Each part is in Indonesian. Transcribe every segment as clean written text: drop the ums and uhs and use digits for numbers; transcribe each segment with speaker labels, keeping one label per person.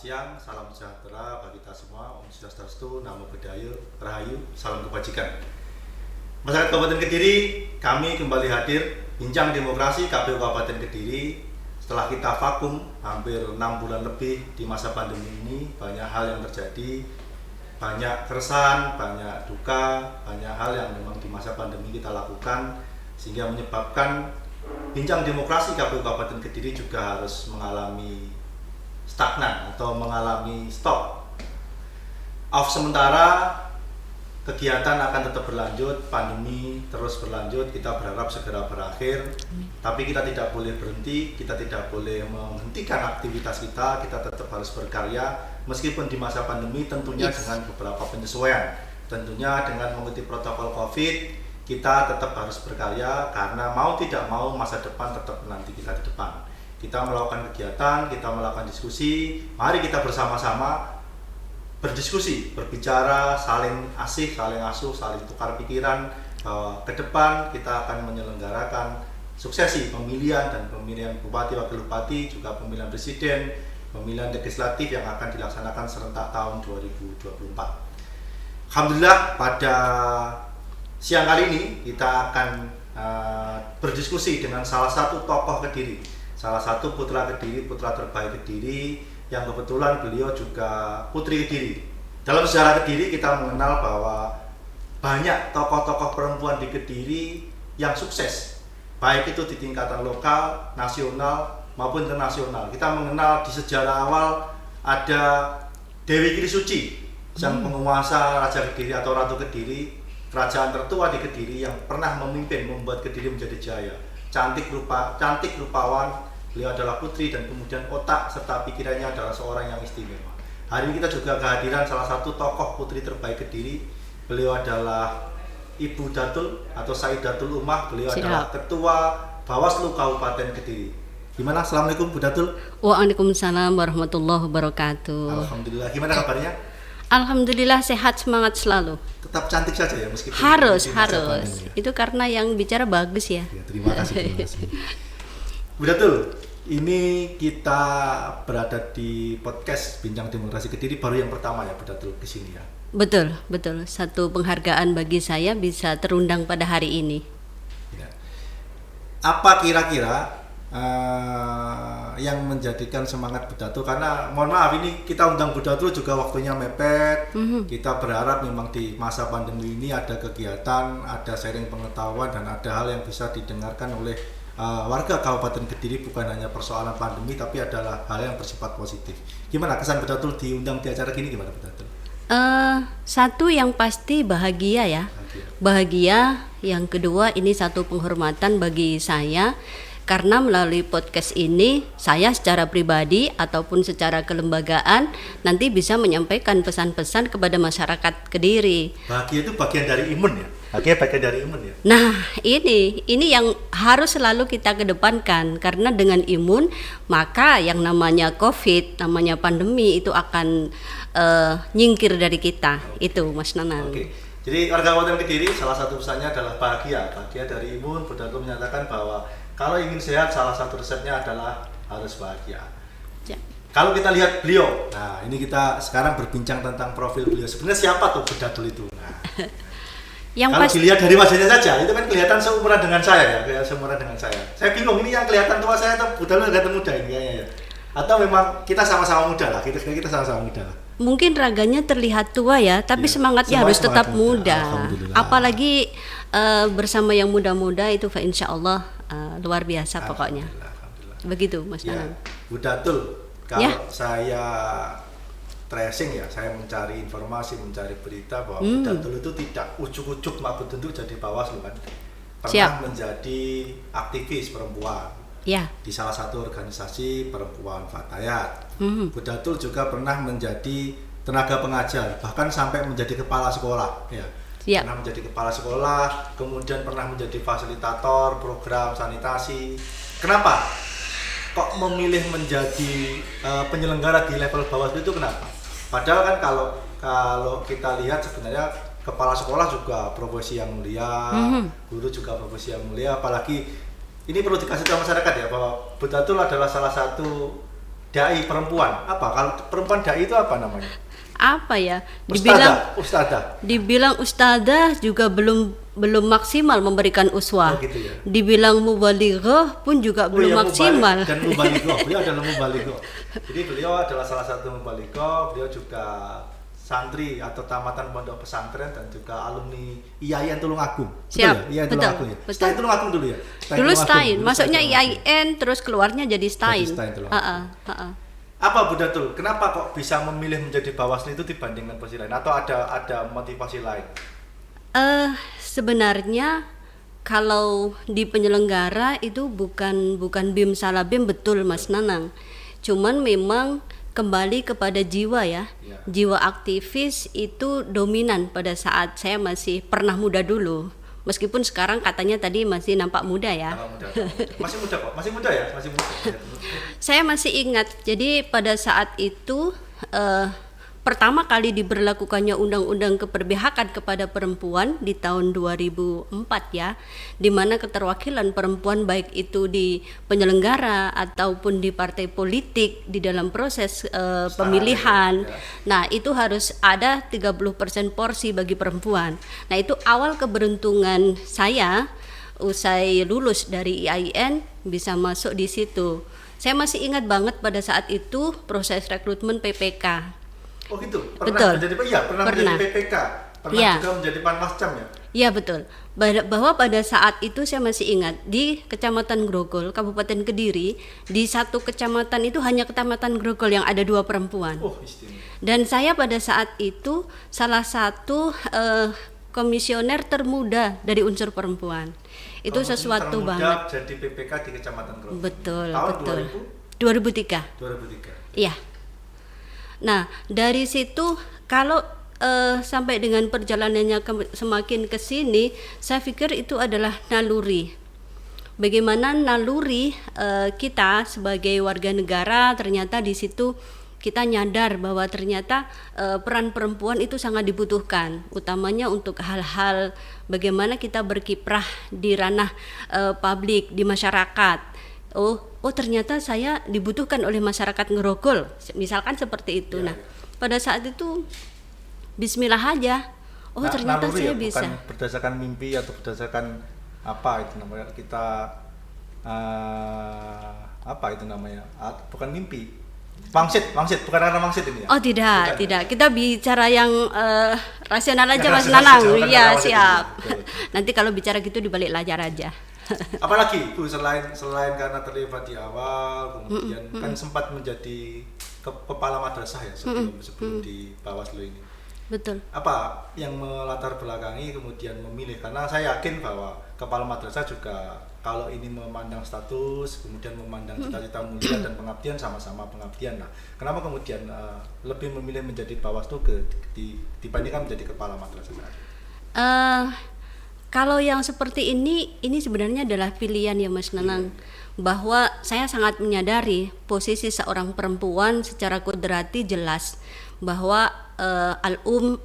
Speaker 1: siang, salam sejahtera bagi kita semua. Om Swastiastu, Namo Buddhaya, Rahayu, salam kebajikan. Masyarakat Kabupaten Kediri, kami kembali hadir bincang demokrasi KPU Kabupaten Kediri. Setelah kita vakum hampir 6 bulan lebih di masa pandemi ini, banyak hal yang terjadi, banyak keresahan, banyak duka, banyak hal yang memang di masa pandemi kita lakukan, sehingga menyebabkan bincang demokrasi KPU Kabupaten Kediri juga harus mengalami stagnan atau mengalami stop. Off sementara, kegiatan akan tetap berlanjut, pandemi terus berlanjut, kita berharap segera berakhir. Tapi kita tidak boleh berhenti, kita tidak boleh menghentikan aktivitas kita tetap harus berkarya meskipun di masa pandemi, tentunya dengan beberapa penyesuaian. Tentunya dengan mengikuti protokol COVID, kita tetap harus berkarya karena mau tidak mau masa depan tetap menanti kita di depan. Kita melakukan kegiatan, kita melakukan diskusi, mari kita bersama-sama berdiskusi, berbicara, saling asih, saling asuh, saling tukar pikiran bahwa ke depan kita akan menyelenggarakan suksesi pemilihan dan pemilihan bupati, wakil bupati, juga pemilihan presiden, pemilihan legislatif yang akan dilaksanakan serentak tahun 2024. Alhamdulillah pada siang kali ini kita akan berdiskusi dengan salah satu tokoh Kediri, salah satu putra Kediri, putra terbaik Kediri, yang kebetulan beliau juga putri Kediri. Dalam sejarah Kediri kita mengenal bahwa banyak tokoh-tokoh perempuan di Kediri yang sukses, baik itu di tingkatan lokal, nasional maupun internasional. Kita mengenal di sejarah awal ada Dewi Kirisuci, sang penguasa Raja Kediri atau Ratu Kediri, kerajaan tertua di Kediri yang pernah memimpin membuat Kediri menjadi jaya. Cantik rupawan, beliau adalah putri dan kemudian otak serta pikirannya adalah seorang yang istimewa. Hari ini kita juga kehadiran salah satu tokoh putri terbaik Kediri. Beliau adalah Ibu Datul atau Saidatul Ummah. Beliau adalah Ketua Bawaslu Kabupaten Kediri. Gimana? Assalamualaikum Bu Datul.
Speaker 2: Waalaikumsalam warahmatullahi wabarakatuh.
Speaker 1: Alhamdulillah. Gimana kabarnya?
Speaker 2: Alhamdulillah sehat, semangat selalu.
Speaker 1: Tetap cantik saja ya meskipun
Speaker 2: harus.
Speaker 1: Ya?
Speaker 2: Itu karena yang bicara bagus ya.
Speaker 1: Terima kasih. Bu Datul, ini kita berada di podcast Bincang Demokrasi Kediri baru yang pertama ya Bu Datul ke sini ya.
Speaker 2: Betul. Satu penghargaan bagi saya bisa terundang pada hari ini.
Speaker 1: Ya. Apa kira-kira yang menjadikan semangat Bu Datul? Karena mohon maaf ini kita undang Bu Datul juga waktunya mepet. Kita berharap memang di masa pandemi ini ada kegiatan, ada sharing pengetahuan dan ada hal yang bisa didengarkan oleh warga Kabupaten Kediri, bukan hanya persoalan pandemi tapi adalah hal yang bersifat positif. Gimana kesan Bu Datul diundang di acara gini, gimana Bu Datul?
Speaker 2: Satu yang pasti bahagia ya. Bahagia. Yang kedua ini satu penghormatan bagi saya karena melalui podcast ini saya secara pribadi ataupun secara kelembagaan nanti bisa menyampaikan pesan-pesan kepada masyarakat Kediri.
Speaker 1: Bahagia itu bagian dari imun ya? Bagian dari imun ya?
Speaker 2: Nah ini yang harus selalu kita kedepankan karena dengan imun maka yang namanya COVID, namanya pandemi itu akan nyingkir dari kita. Itu Mas Nanan.
Speaker 1: Oke. Jadi warga Kabupaten Kediri salah satu pesannya adalah bahagia dari imun. Bu Datul menyatakan bahwa kalau ingin sehat salah satu resepnya adalah harus bahagia.
Speaker 2: Ya.
Speaker 1: Kalau kita lihat beliau, nah ini kita sekarang berbincang tentang profil beliau. Sebenarnya siapa tuh Bu Datul itu? Nah, kalau dilihat dari wajahnya saja, itu kan kelihatan seumuran dengan saya ya, seumuran dengan saya. Saya bingung ini yang kelihatan tua saya atau Bu Datul kelihatan muda ini kayaknya ya. Atau memang kita sama-sama muda lah, kita sama-sama muda lah.
Speaker 2: Mungkin raganya terlihat tua ya, tapi semangatnya harus tetap muda. Apalagi bersama yang muda-muda itu insya Allah luar biasa pokoknya.
Speaker 1: Alhamdulillah.
Speaker 2: Begitu Mas Nanan.
Speaker 1: Bu Datul, kalau saya tracing ya, saya mencari informasi, mencari berita bahwa Bu Datul itu tidak ujuk-ujuk mabut untuk jadi Bawaslu kan. Pernah menjadi aktivis perempuan.
Speaker 2: Ya.
Speaker 1: Di salah satu organisasi perempuan Fatayat. Bu Datul juga pernah menjadi tenaga pengajar, bahkan sampai menjadi kepala sekolah ya. Pernah menjadi kepala sekolah, kemudian pernah menjadi fasilitator program sanitasi. Kenapa kok memilih menjadi penyelenggara di level Bawaslu itu kenapa? Padahal kan kalau kita lihat sebenarnya kepala sekolah juga profesi yang mulia, guru juga profesi yang mulia, apalagi ini perlu dikasih tahu masyarakat ya bahwa Bu Datul adalah salah satu dai perempuan. Apa kalau perempuan dai itu apa namanya?
Speaker 2: Apa ya?
Speaker 1: Dibilang
Speaker 2: ustadzah juga belum maksimal memberikan uswah.
Speaker 1: Oh, gitu ya.
Speaker 2: Dibilang mubalighah pun juga belum maksimal.
Speaker 1: Dan mubalighah, beliau adalah mubalighah. Jadi beliau adalah salah satu mubalighah. Beliau juga santri atau tamatan pondok pesantren dan juga alumni IAIN Tulungagung.
Speaker 2: Siap,
Speaker 1: IAIN Tulungagung ya.
Speaker 2: Betul.
Speaker 1: Stain Tulungagung dulu ya.
Speaker 2: Dulu Stain, masuknya IAIN terus keluarnya jadi Stain.
Speaker 1: Apa Bu Datul? Kenapa kok bisa memilih menjadi Bawaslu itu dibandingkan posisi lain? Atau ada motivasi lain?
Speaker 2: Sebenarnya kalau di penyelenggara itu bukan BIM salah BIM, betul Mas Nanang. Cuman memang kembali kepada jiwa ya. Jiwa aktivis itu dominan pada saat saya masih pernah muda dulu. Meskipun sekarang katanya tadi masih nampak muda ya.
Speaker 1: Masih muda kok, masih muda ya, masih muda.
Speaker 2: Saya masih ingat, jadi pada saat itu pertama kali diberlakukannya undang-undang keberpihakan kepada perempuan di tahun 2004 ya, di mana keterwakilan perempuan baik itu di penyelenggara ataupun di partai politik di dalam proses pemilihan. Nah, itu harus ada 30% porsi bagi perempuan. Nah, itu awal keberuntungan saya usai lulus dari IAIN bisa masuk di situ. Saya masih ingat banget pada saat itu proses rekrutmen PPK.
Speaker 1: Oh gitu,
Speaker 2: pernah
Speaker 1: menjadi PPK, juga menjadi Panwascam ya?
Speaker 2: Iya betul, bahwa pada saat itu saya masih ingat di Kecamatan Grogol, Kabupaten Kediri, di satu kecamatan itu hanya Kecamatan Grogol yang ada 2 perempuan.
Speaker 1: Oh, istimewa.
Speaker 2: Dan saya pada saat itu salah satu komisioner termuda dari unsur perempuan. Itu sesuatu banget.
Speaker 1: Jadi PPK di Kecamatan Grogol.
Speaker 2: Betul,
Speaker 1: tahun
Speaker 2: betul. 2003. Iya. Nah, dari situ kalau sampai dengan perjalanannya semakin ke sini, saya pikir itu adalah naluri. Bagaimana naluri kita sebagai warga negara, ternyata di situ kita nyadar bahwa ternyata peran perempuan itu sangat dibutuhkan, utamanya untuk hal-hal bagaimana kita berkiprah di ranah publik, di masyarakat. Oh ternyata saya dibutuhkan oleh masyarakat Ngerogol, misalkan seperti itu. Nah, pada saat itu bismillah aja. Ternyata saya bisa.
Speaker 1: Bukan berdasarkan mimpi atau berdasarkan apa itu namanya, kita apa itu namanya? Bukan mimpi. Wangsit, bukan karena wangsit ini ya?
Speaker 2: Oh tidak. Kita bicara yang rasional aja Mas Nanang. Iya, siap. Nanti kalau bicara gitu dibalik layar aja.
Speaker 1: Apalagi Bu, selain karena terlibat di awal, kemudian kan sempat menjadi kepala madrasah ya sebelum di Bawaslu ini.
Speaker 2: Betul.
Speaker 1: Apa yang melatar belakangi kemudian memilih? Karena saya yakin bahwa kepala madrasah juga kalau ini memandang status, kemudian memandang cita-cita mulia dan pengabdian, sama-sama pengabdian. Nah, kenapa kemudian lebih memilih menjadi Bawaslu dibandingkan menjadi kepala madrasah?
Speaker 2: Kalau yang seperti ini sebenarnya adalah pilihan ya Mas Nanang, bahwa saya sangat menyadari posisi seorang perempuan secara kodrati jelas bahwa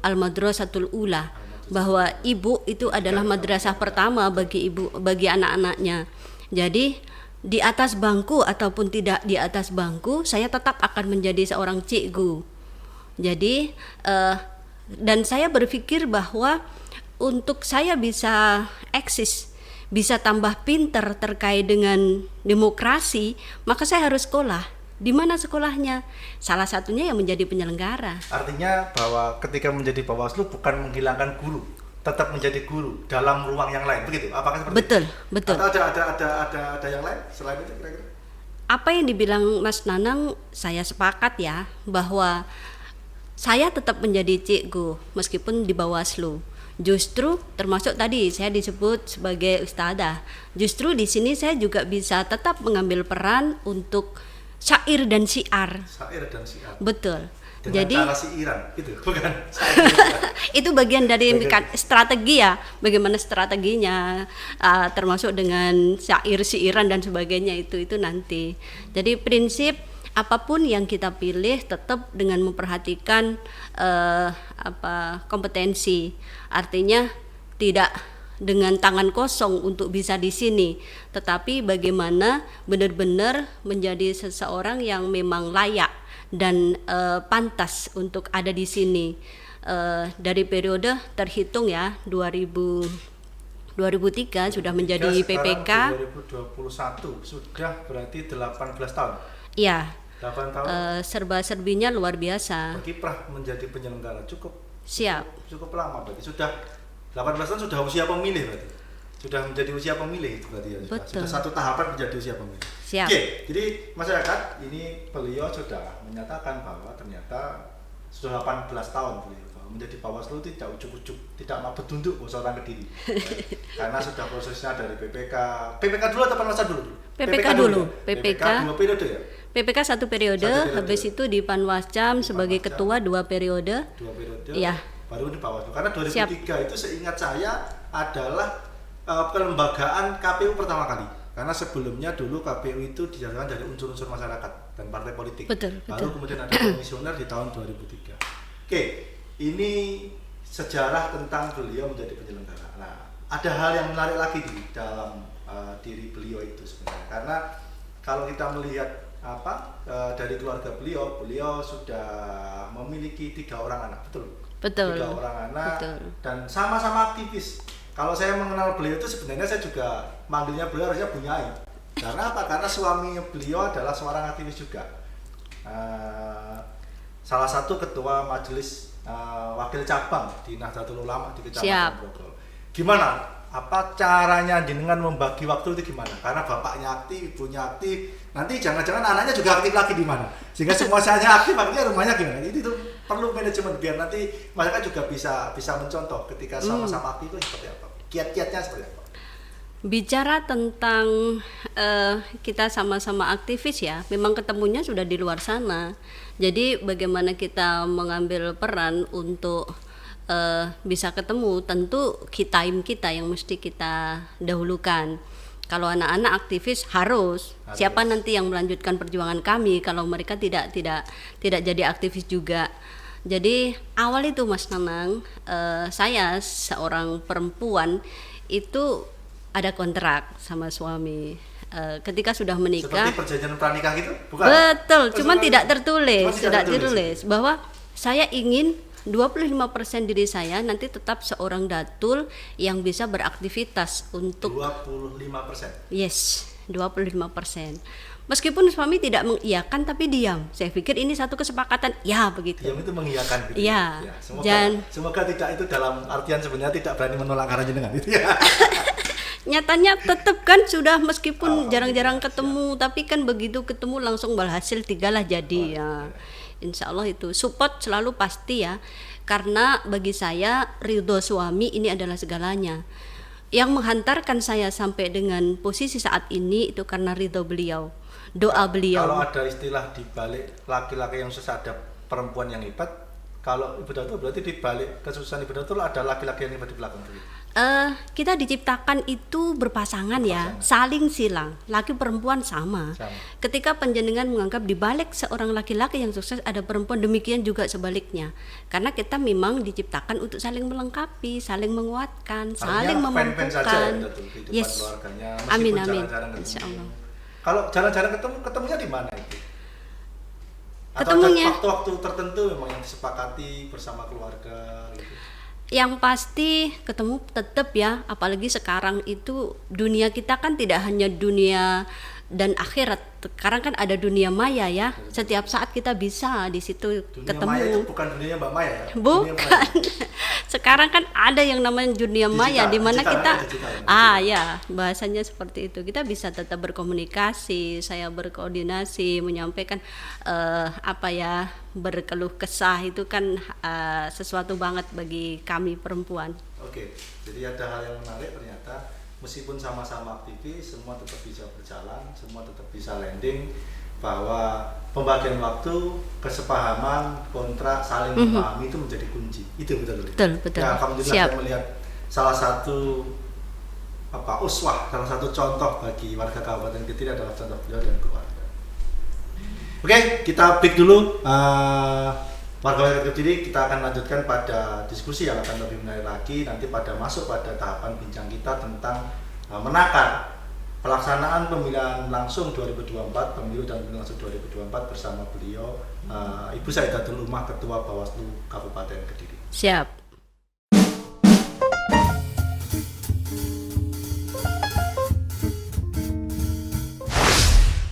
Speaker 2: al-madrasatul ula, bahwa ibu itu adalah madrasah pertama bagi anak-anaknya. Jadi di atas bangku ataupun tidak di atas bangku, saya tetap akan menjadi seorang cikgu. Jadi dan saya berpikir bahwa untuk saya bisa eksis, bisa tambah pinter terkait dengan demokrasi, maka saya harus sekolah. Di mana sekolahnya? Salah satunya yang menjadi penyelenggara.
Speaker 1: Artinya bahwa ketika menjadi Bawaslu bukan menghilangkan guru, tetap menjadi guru dalam ruang yang lain, begitu? Apakah seperti
Speaker 2: betul,
Speaker 1: itu?
Speaker 2: Betul.
Speaker 1: Atau ada yang lain selain itu kira-kira?
Speaker 2: Apa yang dibilang Mas Nanang, saya sepakat ya, bahwa saya tetap menjadi cikgu meskipun di Bawaslu. Justru termasuk tadi saya disebut sebagai ustadzah. Justru di sini saya juga bisa tetap mengambil peran untuk syair dan syiar. Betul.
Speaker 1: Dengan
Speaker 2: jadi
Speaker 1: cara siiran itu bukan
Speaker 2: itu bagian dari strategi ya, bagaimana strateginya, termasuk dengan syair siiran dan sebagainya, itu nanti. Jadi prinsip apapun yang kita pilih tetap dengan memperhatikan kompetensi. Artinya tidak dengan tangan kosong untuk bisa di sini, tetapi bagaimana benar-benar menjadi seseorang yang memang layak dan pantas untuk ada di sini. Dari periode terhitung ya 2003 sudah menjadi PPK.
Speaker 1: 2021 sudah berarti 18 tahun.
Speaker 2: Iya.
Speaker 1: 8 tahun.
Speaker 2: Serba-serbinya luar biasa.
Speaker 1: Berkiprah menjadi penyelenggara cukup lama berarti. Sudah 18 tahun sudah usia pemilih berarti. Sudah menjadi usia pemilih itu berarti ya. Sudah satu tahapan menjadi usia pemilih.
Speaker 2: Siap.
Speaker 1: Oke, jadi masyarakat ini beliau sudah menyatakan bahwa ternyata sudah 18 tahun beliau menjadi Bawaslu tidak ujuk-ujuk, tidak mau bertunduk seorang Kediri. Karena sudah prosesnya dari PPK dulu atau Panwascam dulu?
Speaker 2: PPK dulu.
Speaker 1: PPK 2 periode ya?
Speaker 2: PPK 1 periode, habis itu di Panwascam sebagai ketua 2 periode.
Speaker 1: 2 periode.
Speaker 2: Iya.
Speaker 1: Baru di Bawaslu. Karena 2003 itu seingat saya adalah kelembagaan KPU pertama kali. Karena sebelumnya dulu KPU itu dijalankan dari unsur-unsur masyarakat dan partai politik.
Speaker 2: Betul.
Speaker 1: Baru kemudian ada komisioner di tahun 2003. Oke, ini sejarah tentang beliau menjadi penyelenggara. Nah, ada hal yang menarik lagi di dalam diri beliau itu sebenarnya. Karena kalau kita melihat dari keluarga beliau sudah memiliki 3 orang anak, betul? 3 orang anak, betul. Dan sama-sama aktivis. Kalau saya mengenal beliau itu sebenarnya saya juga manggilnya beliau harusnya Bunyai. Karena apa? Karena suami beliau adalah seorang aktivis juga. Salah satu ketua majelis wakil cabang di Nahdlatul Ulama di Kecamatan Grogol. Gimana? Apa caranya jenengan membagi waktu itu gimana? Karena bapaknya aktif, ibunya aktif. Nanti jangan-jangan anaknya juga aktif lagi di mana? Sehingga semua saya aktif, artinya rumahnya gimana? Itu perlu manajemen biar nanti mereka juga bisa mencontoh ketika sama-sama aktif itu seperti apa? Kiat-kiatnya seperti apa?
Speaker 2: Bicara tentang kita sama-sama aktivis ya, memang ketemunya sudah di luar sana. Jadi bagaimana kita mengambil peran untuk bisa ketemu, tentu time kita yang mesti kita dahulukan. Kalau anak-anak aktivis harus. Siapa nanti yang melanjutkan perjuangan kami kalau mereka tidak jadi aktivis juga. Jadi awal itu Mas Nanang, saya seorang perempuan itu ada kontrak sama suami. Ketika sudah menikah.
Speaker 1: Seperti perjanjian pranikah gitu? Bukan?
Speaker 2: Betul, cuman tidak tertulis bahwa saya ingin 25% diri saya nanti tetap seorang datul yang bisa beraktivitas untuk
Speaker 1: 25%.
Speaker 2: Yes, 25%. Meskipun suami tidak mengiyakan tapi diam. Saya pikir ini satu kesepakatan. Ya, begitu.
Speaker 1: Diam itu mengiyakan gitu.
Speaker 2: Ya.
Speaker 1: Semoga tidak itu dalam artian sebenarnya tidak berani menolak karena jenengan itu ya.
Speaker 2: Nyatanya tetap kan sudah meskipun jarang-jarang ketemu, tapi kan begitu ketemu langsung berhasil 3 lah jadi ya. Insya Allah itu support selalu pasti ya, karena bagi saya ridho suami ini adalah segalanya. Yang menghantarkan saya sampai dengan posisi saat ini itu karena ridho beliau, doa beliau.
Speaker 1: Kalau ada istilah di balik laki-laki yang susah ada perempuan yang hebat, kalau Ibu Datul berarti di balik kesusahan Ibu Datul ada laki-laki yang hebat di belakang begitu.
Speaker 2: Kita diciptakan itu berpasangan ya, saling silang, laki perempuan sama. Ketika panjenengan menganggap di balik seorang laki-laki yang sukses ada perempuan, demikian juga sebaliknya. Karena kita memang diciptakan untuk saling melengkapi, saling menguatkan, saling memampukan. Yes. Amin. Insya Allah.
Speaker 1: Kalau jarang-jarang ketemunya di mana itu? Atau
Speaker 2: Ketemunya
Speaker 1: ada waktu-waktu tertentu memang yang disepakati bersama keluarga gitu?
Speaker 2: Yang pasti ketemu tetap ya, apalagi sekarang itu dunia kita kan tidak hanya dunia dan akhirat. Sekarang kan ada dunia maya ya. Setiap saat kita bisa di situ
Speaker 1: dunia
Speaker 2: ketemu.
Speaker 1: Maya itu bukan dunia Mbak Maya ya?
Speaker 2: Bukan. Sekarang kan ada yang namanya dunia maya di mana kita ya, bahasanya seperti itu. Kita bisa tetap berkomunikasi, saya berkoordinasi, menyampaikan berkeluh kesah itu kan sesuatu banget bagi kami perempuan.
Speaker 1: Oke. Jadi ada hal yang menarik ternyata. Meskipun sama-sama aktivis, semua tetap bisa berjalan, semua tetap bisa landing, bahwa pembagian waktu, kesepahaman, kontrak, saling memahami itu menjadi kunci. Itu betul. Ya, alhamdulillah saya melihat salah satu uswah, salah satu contoh bagi warga Kabupaten Kediri adalah contoh beliau dan keluarga. Oke, kita break dulu. Warga masyarakat Kediri, kita akan lanjutkan pada diskusi yang akan lebih menarik lagi nanti pada masuk pada tahapan bincang kita tentang menakar pelaksanaan pemilihan langsung 2024, pemilu dan pemilihan langsung 2024 bersama beliau Ibu Saidatul Umah, Ketua Bawaslu Kabupaten Kediri.
Speaker 2: Siap.